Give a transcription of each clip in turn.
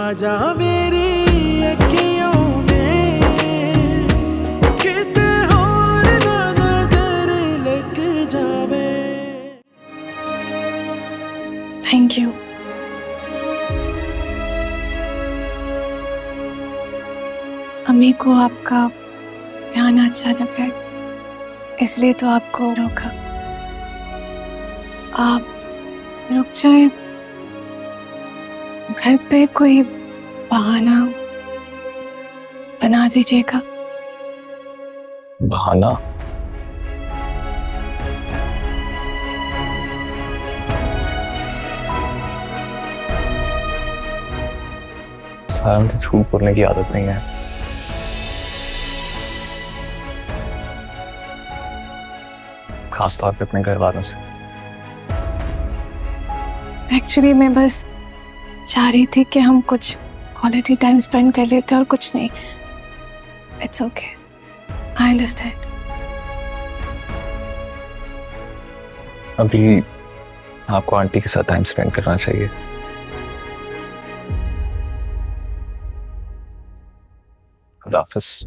आजा मेरी अखियों में किते और ना नजर लग जावे। Thank you. अम्मी को आपका ध्यान अच्छा लगा है, इसलिए तो आपको रोका। आप रुक जाए, घर पे कोई बहाना बना दीजिएगा। बहाना? सारा मुझे झूठ बोलने की आदत नहीं है। खास तौर पे अपने घर वालों से। एक्चुअली मैं बस चाह रही थी कि हम कुछ क्वालिटी टाइम स्पेंड कर लेते और कुछ नहीं। It's okay, I understand. अभी आपको आंटी के साथ टाइम स्पेंड करना चाहिए। खुदा हाफिज़।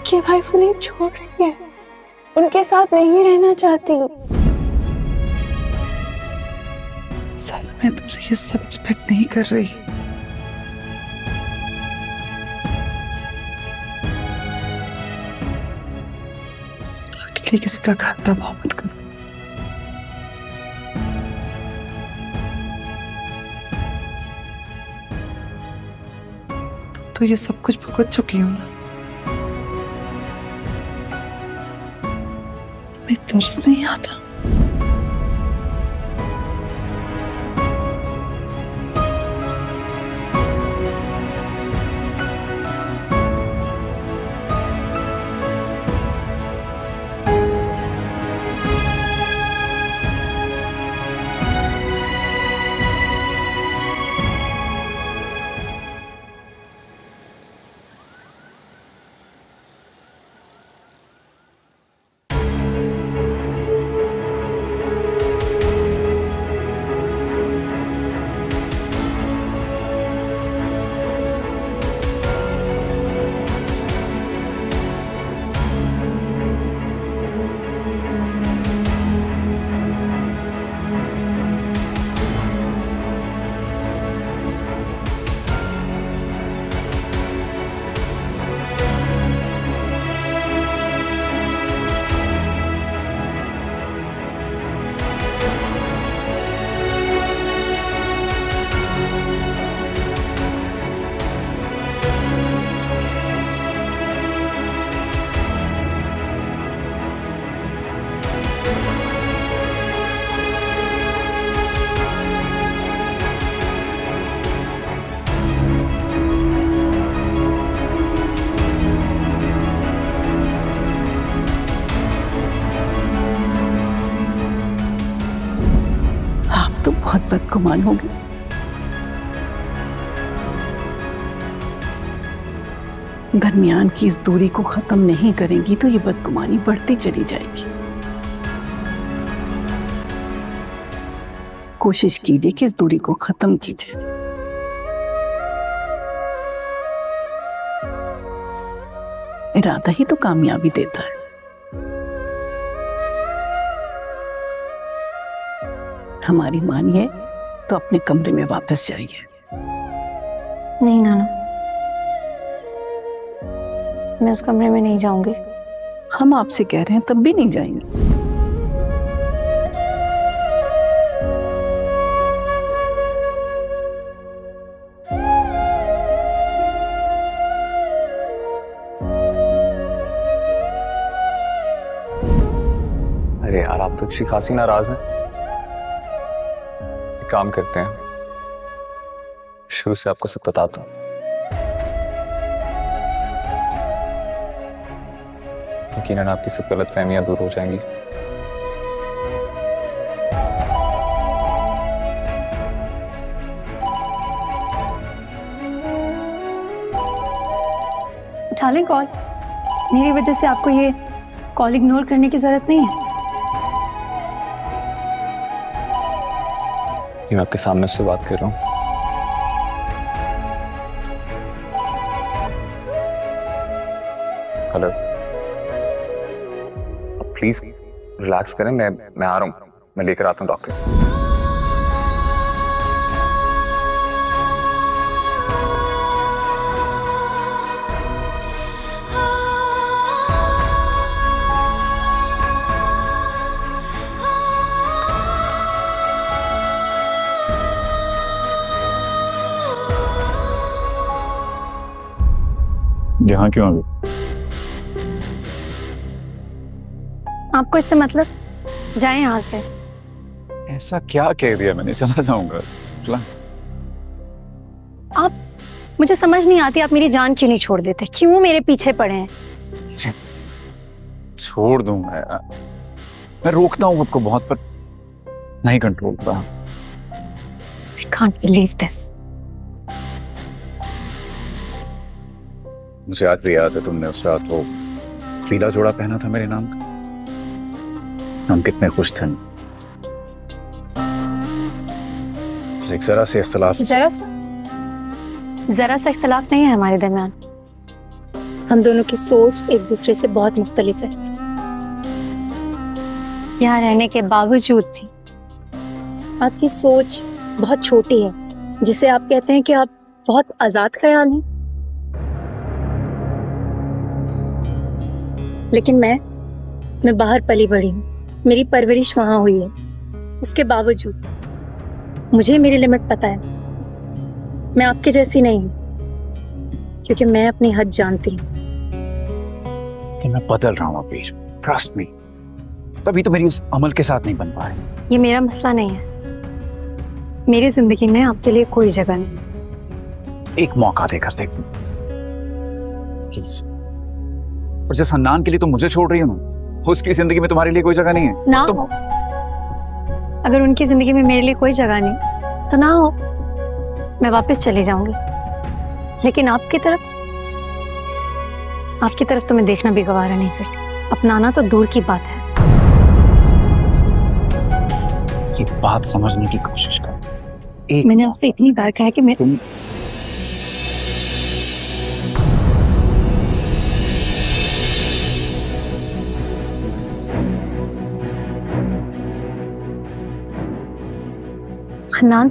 कि वाइफ उन्हें छोड़ रही है, उनके साथ नहीं रहना चाहती। सर मैं तुमसे ये सब एक्सपेक्ट नहीं कर रही। खुदा के लिए किसी का खाता भाव मत करो। तुम तो ये सब कुछ भुगत चुकी हो ना। तुम्हें तरस नहीं आता? तो बहुत बदगुमान होगी। दरमियान की इस दूरी को खत्म नहीं करेंगी तो ये बदगुमानी बढ़ती चली जाएगी। कोशिश कीजिए कि इस दूरी को खत्म कीजिए। इरादा ही तो कामयाबी देता है। हमारी मानिए तो अपने कमरे में वापस जाइए। नहीं नाना, मैं उस कमरे में नहीं जाऊंगी। हम आपसे कह रहे हैं तब भी नहीं जाएंगे। अरे यार, आप तो अच्छी खासी नाराज हैं। एक काम करते हैं, शुरू से आपको सब बताता हूँ। यकीनन आपकी सब गलतफहमियां दूर हो जाएंगी। उठा लें कॉल। मेरी वजह से आपको ये कॉल इग्नोर करने की जरूरत नहीं है। ये मैं आपके सामने से बात कर रहा हूँ। हेलो, प्लीज रिलैक्स करें। मैं आ रहा हूँ, मैं लेकर आता हूँ डॉक्टर। यहाँ क्यों आ गए? आपको इससे मतलब? जाए यहाँ से। ऐसा क्या कह दिया मैंने? चला जाऊंगा। रिलैक्स। आप, मुझे समझ नहीं आती आप मेरी जान क्यों नहीं छोड़ देते? क्यों मेरे पीछे पड़े हैं? छोड़ दूं मैं रोकता हूँ आपको बहुत, पर नहीं कंट्रोल कर रहा। I can't believe this. मुझे आज भी याद है तुमने उस रात वो पीला जोड़ा पहना था मेरे नाम का। हम कितने खुश थे। एक जरा से इख्तिलाफ। जरा सा इख्तिलाफ नहीं है हमारे दरमियान। हम दोनों की सोच एक दूसरे से बहुत मुख्तलिफ है। यहाँ रहने के बावजूद भी आपकी सोच बहुत छोटी है, जिसे आप कहते हैं कि आप बहुत आजाद ख्याल हैं। लेकिन मैं बाहर पली बड़ी हूँ, मेरी परवरिश वहां हुई है। उसके बावजूद मुझे मेरी लिमिट पता है। मैं आपके जैसी नहीं हूँ, क्योंकि मैं अपनी हद जानती हूँ। लेकिन मैं बदल रहा हूँ अबीर, ट्रस्ट मी। तभी तो मेरी उस अमल के साथ नहीं बन पा रही। ये मेरा मसला नहीं है। मेरी जिंदगी में आपके लिए कोई जगह नहीं। एक मौका देकर देख प्लीज। और जिस हन्नान के लिए तुम मुझे छोड़ रही हो ना, उसकी जिंदगी में तुम्हारे लिए कोई जगह नहीं है ना हो। अगर उनकी जिंदगी में मेरे लिए कोई जगह नहीं तो ना हो, मैं वापस चली जाऊंगी। लेकिन आपकी तरफ तो मैं देखना भी गवारा नहीं करती। अपनाना तो दूर की बात है। ये बात समझने की कोशिश कर। मैंने आपसे इतनी बार कहा कि मैं तुम हन्नान,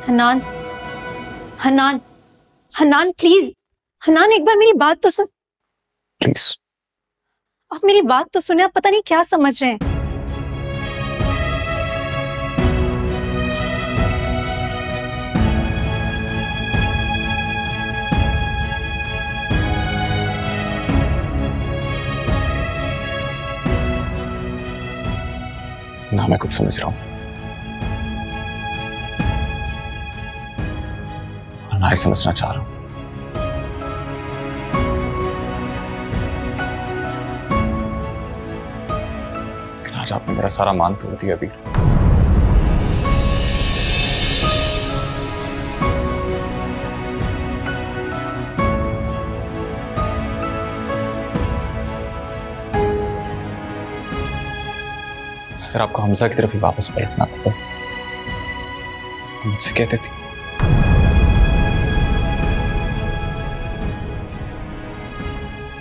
हन्नान, हन्नान, हन्नान प्लीज। हन्नान, एक बार मेरी बात तो सुन। प्लीज। आप मेरी बात तो सुने। आप पता नहीं क्या समझ रहे हैं। ना मैं कुछ समझ रहा हूं और ना ही समझना चाह रहा हूं। लेकिन आज आपने मेरा सारा मान तोड़ दिया अभी। अगर आपको हमजा की तरफ ही वापस पलटना था तो मुझसे कहते थे।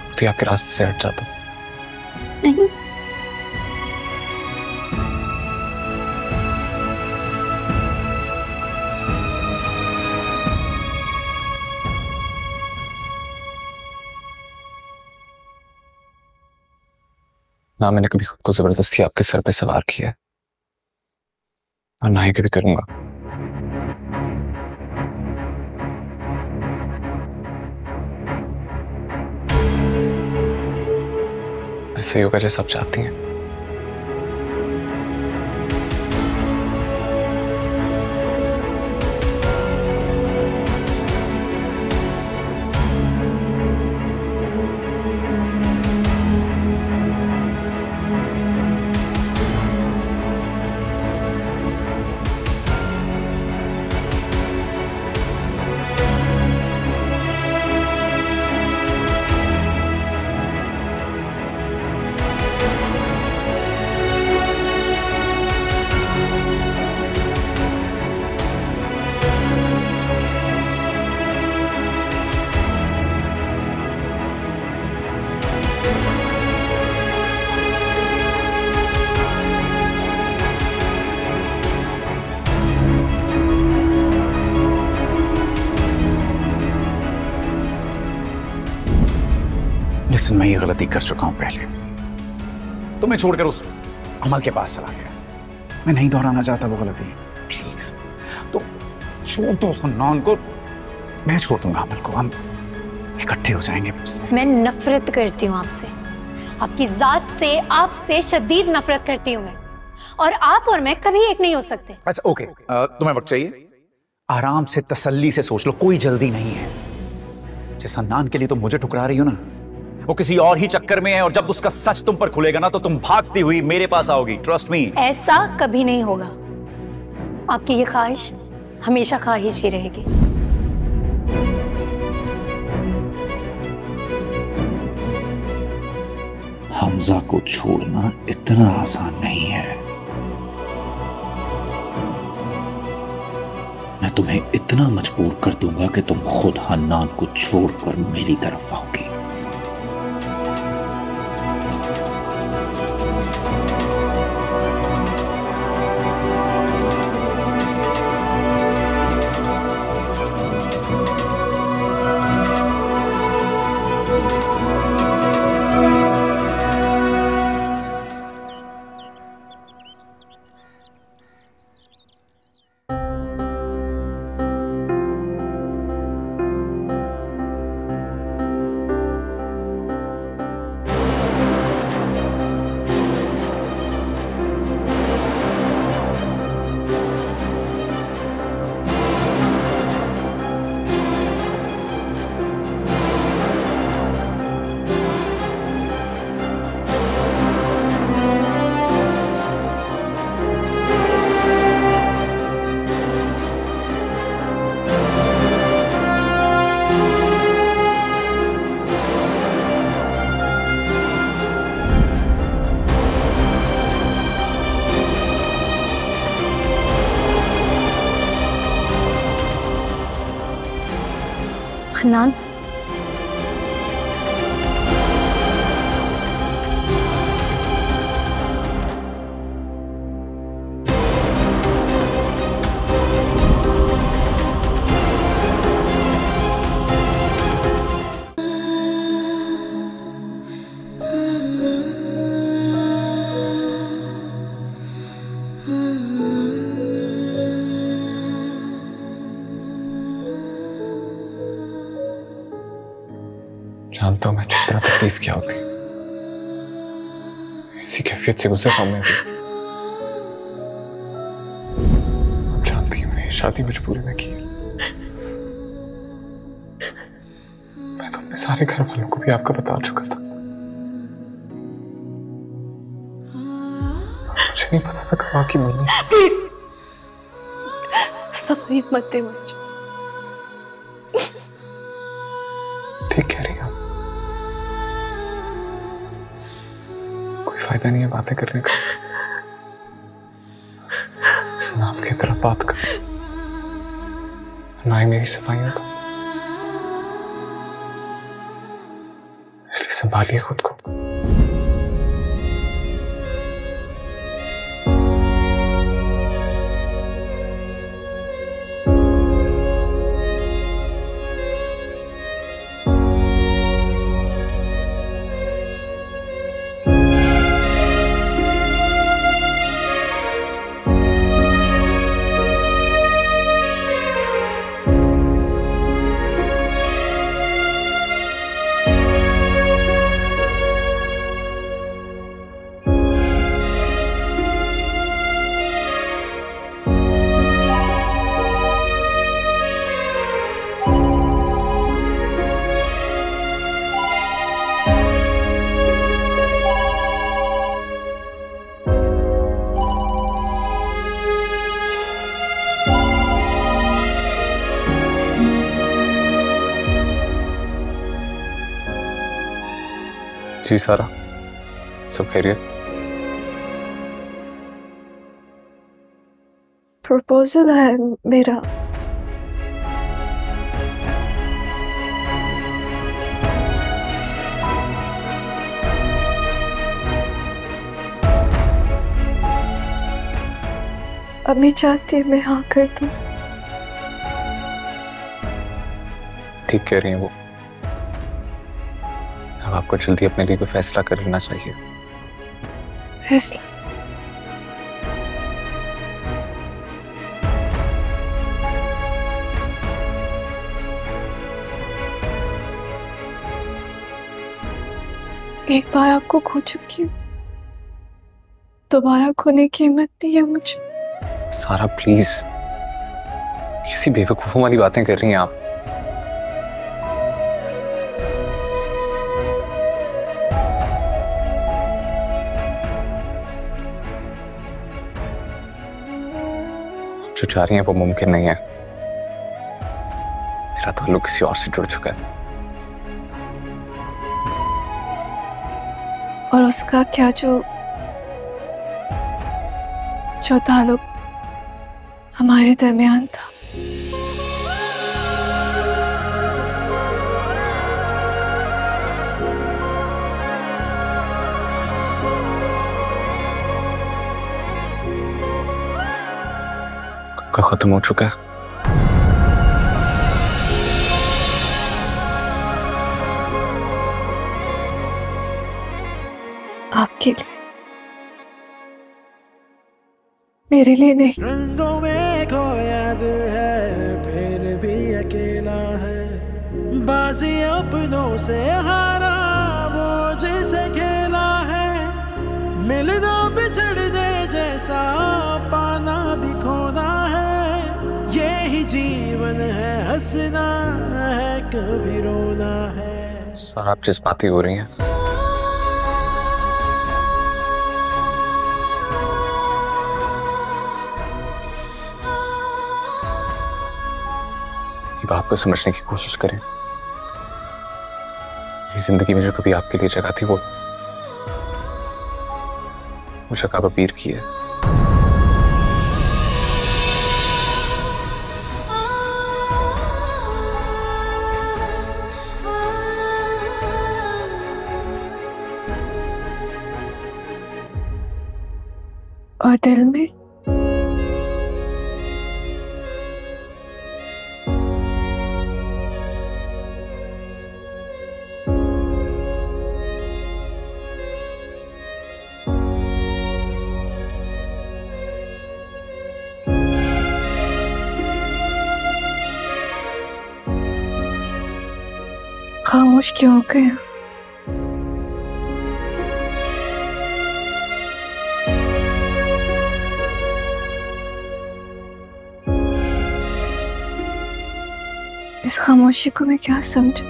खुद ही आपके रास्ते से हट जाता। नहीं, ना मैंने कभी खुद को जबरदस्ती आपके सर पे सवार किया है और ना ही कभी करूंगा। ऐसे ही होगा जैसा आप चाहती हैं। लिसन, मैं ये गलती कर चुका हूं पहले भी। तुम्हें छोड़कर उस अमल के पास चला गया। मैं नहीं दोहराना चाहता वो गलती। प्लीज तो छोड़ दो उस हन्नान को। मैं छोड़ दूंगा अमल को, हम इकट्ठे हो जाएंगे फिर से। मैं नफरत करती हूँ आपसे, आपकी जात से, आपसे शदीद नफरत करती हूँ मैं। और आप और मैं कभी एक नहीं हो सकते। अच्छा ओके, तुम्हें वक्त चाहिए? आराम से तसल्ली से सोच लो, कोई जल्दी नहीं है। जिस हन्नान के लिए तुम मुझे ठुकरा रही हो ना, वो किसी और ही चक्कर में है, और जब उसका सच तुम पर खुलेगा ना तो तुम भागती हुई मेरे पास आओगी। Trust me. ऐसा कभी नहीं होगा। आपकी ये ख्वाहिश हमेशा ख्वाहिश ही रहेगी। हमजा को छोड़ना इतना आसान नहीं है। मैं तुम्हें इतना मजबूर कर दूंगा कि तुम खुद हन्नान को छोड़कर मेरी तरफ आओगी। हन्नान, जानता हूं मैं जितना तकलीफ क्या होती, इसी कैफियत से गुजर रहा हूं मैं भी। आप जानती हूं मैंने शादी मजबूरी में की। मैं तो अपने सारे घर वालों को भी आपका बता चुका था। मुझे नहीं पता था कब आपकी मम्मी। प्लीज सब मत दे मुझे। ठीक कह रही हैं आप। कोई फायदा नहीं है बातें करने का। तरफ बात कर, ना ही मेरी सफाइयों का। इसलिए संभालिए खुद को। जी सारा, सब खैरियत? प्रपोजल है मेरा। अम्मी चाहती है मैं हाँ कर दूं। ठीक कह रही हैं वो। अब आपको जल्दी अपने लिए कोई फैसला कर लेना चाहिए। फैसला? एक बार आपको खो चुकी हूँ, दोबारा खोने की हिम्मत नहीं है मुझे। सारा प्लीज, कैसी बेवकूफों वाली बातें कर रही हैं आप। जो चाह रही हैं वो मुमकिन नहीं है। मेरा ताल्लुक किसी और से जुड़ चुका है। और उसका क्या जो ताल्लुक हमारे दरमियान था। का खत्म हो चुका है। आपके लिए, मेरे लिए नहीं। रंगों में खोया दिल है फिर भी अकेला है, बाजी अपनों से हारा वो जिसे खेला है। मिलना बिछड़ने जैसा पाना भी खोना है, यही जीवन है, हंसना है कभी रोना है। सर आप जज्बाती हो रही हैं। बात को समझने की कोशिश करें। मेरी जिंदगी में जो कभी आपके लिए जगह थी वो जगह बबीर की है। और दिल में खामोश क्यों हो गए? इस खामोशी को मैं क्या समझूं?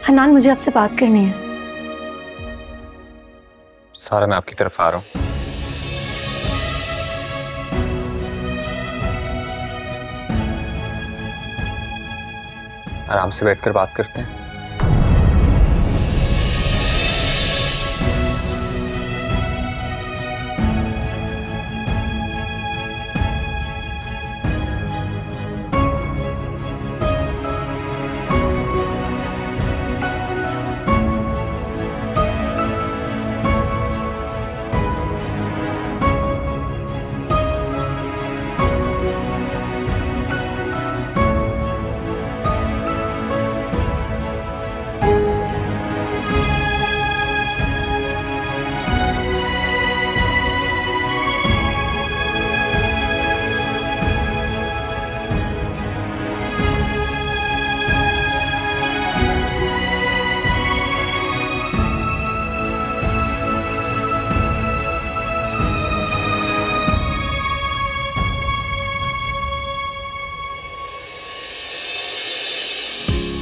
हन्नान, मुझे आपसे बात करनी है। सारा मैं आपकी तरफ आ रहा हूं। आराम से बैठकर बात करते हैं।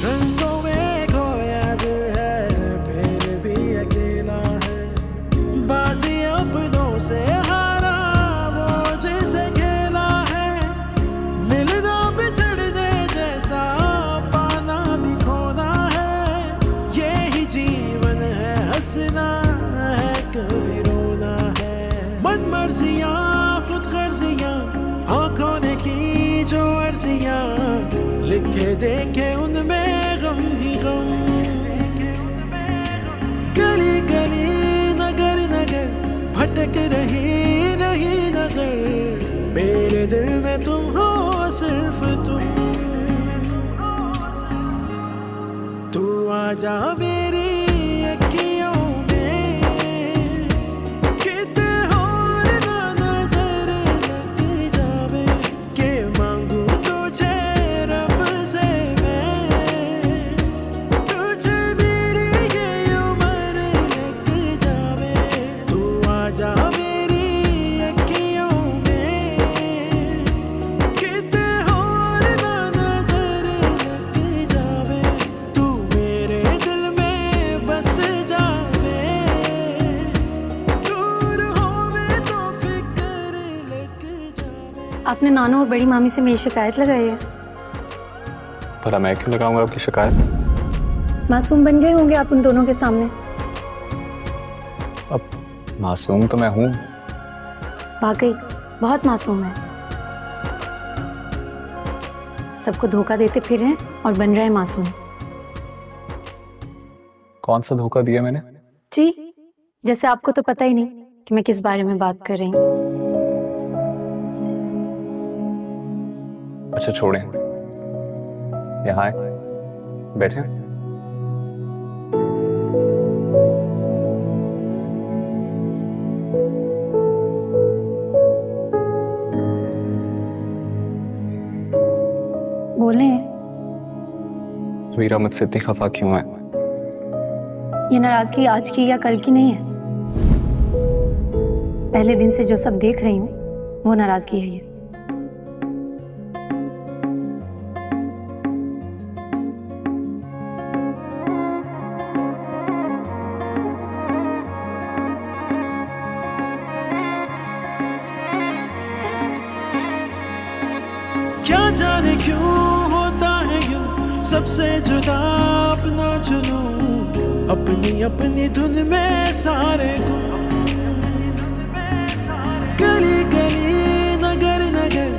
रंगों में खोया दिल है, फिर भी अकेला है। बाजी अपनों से हारा वो जिसे खेला है। मिलना बिछड़ने जैसा, पाना भी खोना है। यही जीवन है, हंसना है कभी रोना है। मन मर्जियाँ खुद गर्जियाँ, आंखों ने की जो अर्जियाँ, लिखे देखे उनमें गम ही गम। गली गली नगर नगर भटक रही नहीं नजर, मेरे दिल में तुम हो सिर्फ तुम। तू आजा मेरी अखियों में, किते और ना नजर लग जावे, के मांगू तुझे रब से मैं, तुझे मेरी ये उम्र लग जावे। तू आजा मेरी अखियों में, किते और ना नजर लग जावे, तू मेरे दिल में बस जावे। दूर होवे तो फिक्र लग जावे। आपने नानू और बड़ी मामी से मेरी शिकायत लगाई है। भला मैं क्यों लगाऊंगा आपकी शिकायत? मासूम बन गए होंगे आप उन दोनों के सामने। अब मासूम तो मैं हूं। वाकई बहुत मासूम है। सबको धोखा देते फिर रहे हैं और बन रहे हैं मासूम। कौन सा धोखा दिया मैंने? जी, जैसे आपको तो पता ही नहीं कि मैं किस बारे में बात कर रही हूँ। अच्छा छोड़ें, यहाँ आए, बैठे। बोले, वीरा मुझसे इतनी खफा क्यों है? ये नाराजगी आज की या कल की नहीं है। पहले दिन से जो सब देख रही हूँ वो नाराजगी है ये। क्या जाने क्यों होता है यूं, सबसे जुदा अपना चुनूं, अपनी अपनी धुन में सारे गुम। गली गली नगर नगर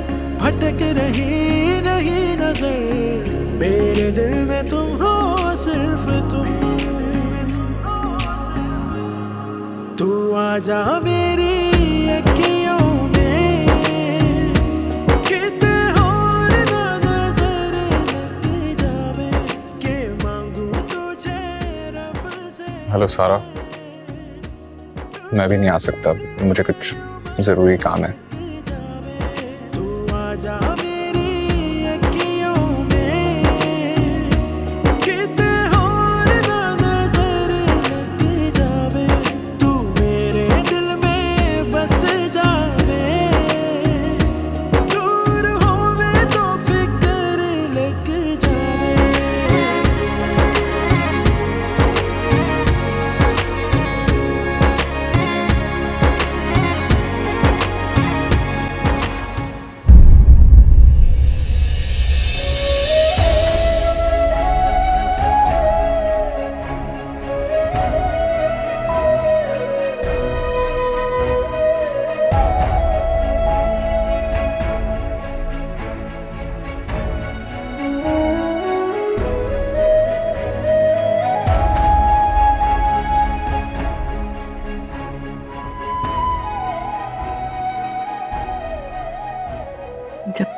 भटक रही नहीं नजर, मेरे दिल में तुम हो सिर्फ तुम। तू आजा मेरी अखियों में, किते और ना नजर लग जावे, के मांगू तुझे रब से। हेलो सारा, मैं भी नहीं आ सकता, मुझे कुछ जरूरी काम है। तू आजा मेरी अखियों में, किते और ना नजर लग जावे, तू मेरे दिल में बस जावे। दूर होवे तो फिक्र लग जावे।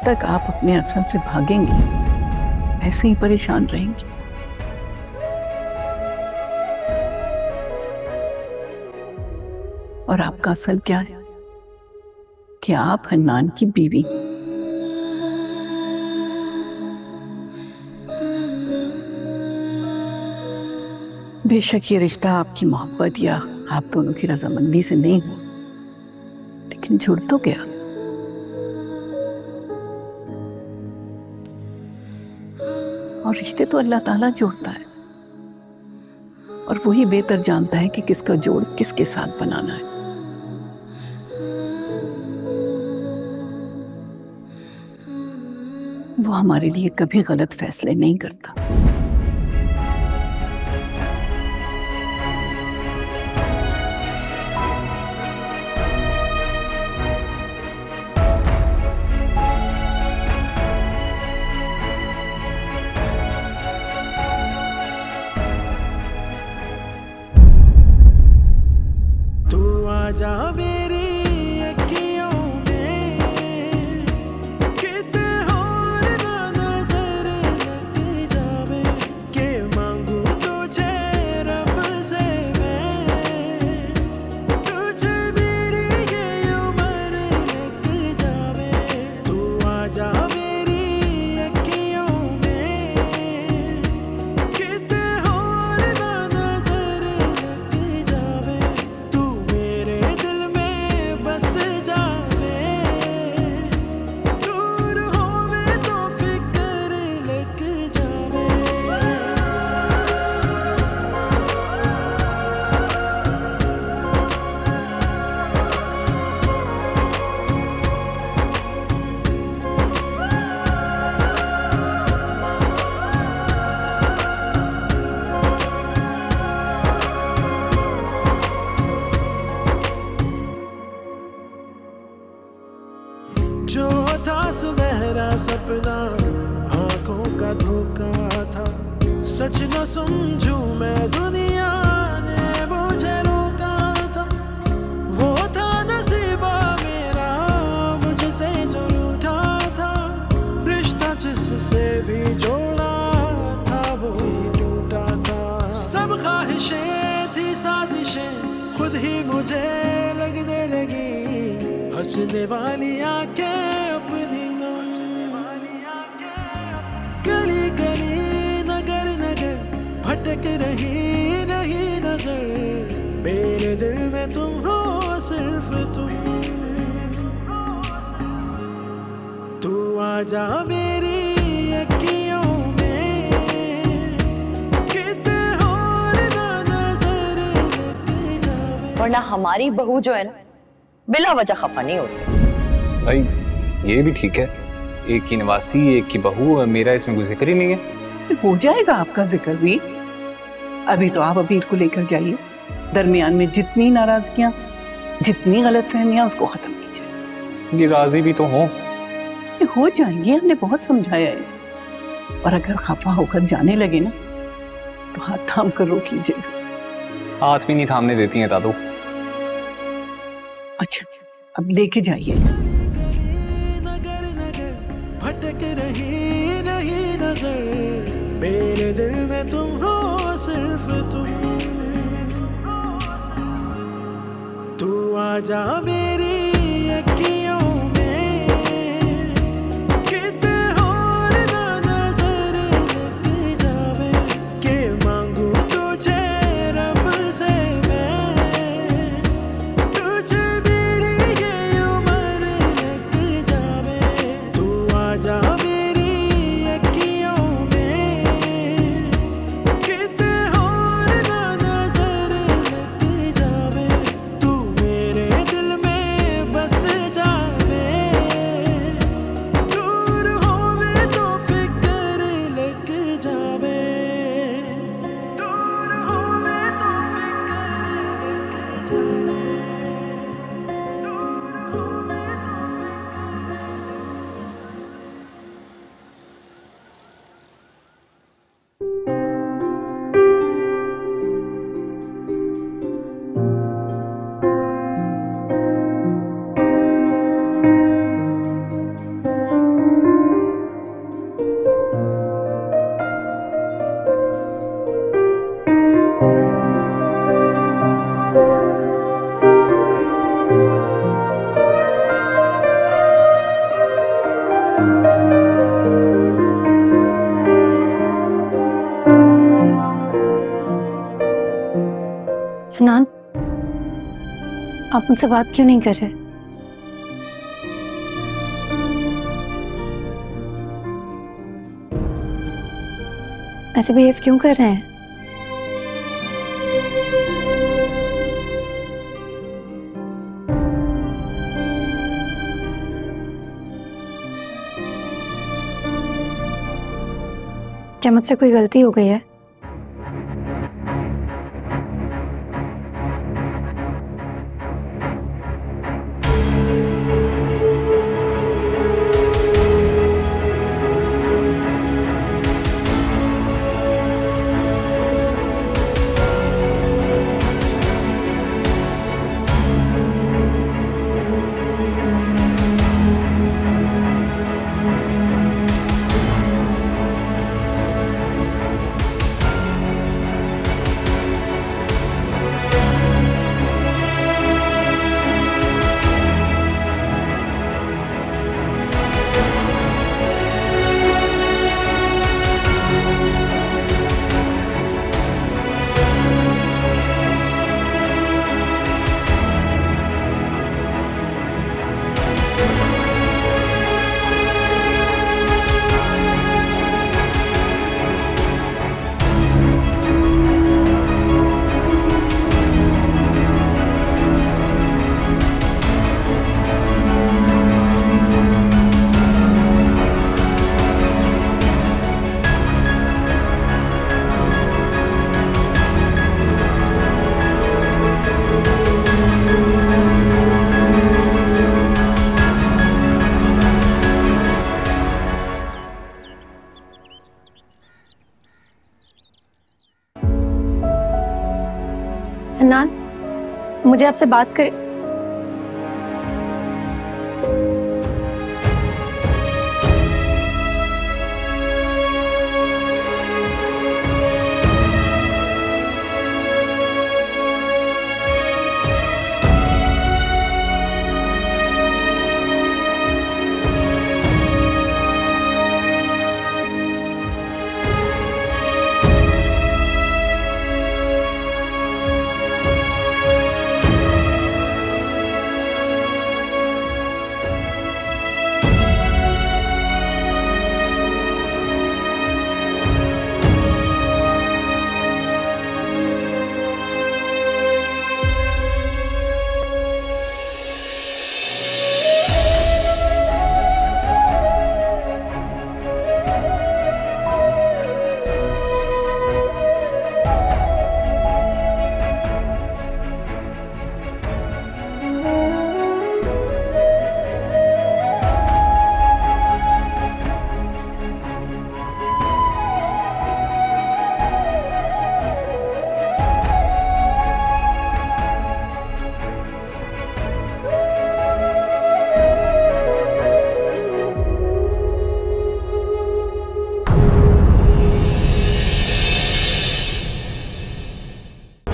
तक आप अपने असल से भागेंगे ऐसे ही परेशान रहेंगी। और आपका असल क्या है कि आप हन्नान की बीवी। बेशक ये रिश्ता आपकी मोहब्बत या आप दोनों की रजामंदी से नहीं हुआ, लेकिन जुड़ तो गया। और रिश्ते तो अल्लाह ताला जोड़ता है और वही बेहतर जानता है कि किसका जोड़ किसके साथ बनाना है। वो हमारे लिए कभी गलत फैसले नहीं करता। तू आजा मेरी अखियों में, किते और ना नजर लग जावे, के मांगू तुझे रब से मैं, तुझे मेरी ये उम्र लग जावे। तू आजा मेरी अखियों में, किते और ना नजर लग जावे, तू मेरे दिल में बस जावे, दूर होवे तो फिक्र लग जावे। जो था सुनहरा सपना आंखों का धोखा था, सच न समझूं मैं दुनिया ने मुझे रोका था। वो था नसीबा मेरा मुझसे जो रूठा था, रिश्ता जिससे भी जोड़ा था वो ही टूटा था। सब ख्वाहिशें थी साजिशें खुद ही मुझे लगने लगी, हंसने वाली आंखें अपनी नम, गली गली नगर नगर भटक रही नहीं नजर, मेरे दिल में तुम हो सिर्फ तुम। तू आजा मेरी अखियों में, किते और ना नजर लग जावे। वरना हमारी बहू जो है ना बिला वजह खफा नहीं होती। भाई ये भी ठीक है, एक की नवासी एक की बहू, मेरा इसमें कोई जिक्र ही नहीं है। हो जाएगा आपका जिक्र भी। अभी तो आप अबीर को लेकर जाइए, दरमियान में जितनी नाराजगियां जितनी गलतफहमियां उसको खत्म कीजिए। ये राजी भी तो हो। हो जाएंगे, हमने बहुत समझाया है। और अगर खफा होकर जाने लगे ना तो हाथ थाम कर रोक लीजिएगा। हाथ भी नहीं थामने देती हैं दादू। अच्छा अब लेके जाइए। नगर नगर भटक रही नहीं नजर, मेरे दिल में तुम हो सिर्फ तुम। तू आजा मेरी अखियों में, किते और ना नजर लग जावे, के मांगू तुझे रब से मैं, तुझे मेरी ये उम्र लग जावे। तू आजा मेरी अखियों में, किते और ना नजर लग जावे, तू मेरे दिल में फनान, आप मुझसे बात क्यों नहीं कर रहे? ऐसे बिहेव क्यों कर रहे हैं? क्या मुझसे कोई गलती हो गई है? फनान, मुझे आपसे बात कर।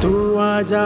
तू आजा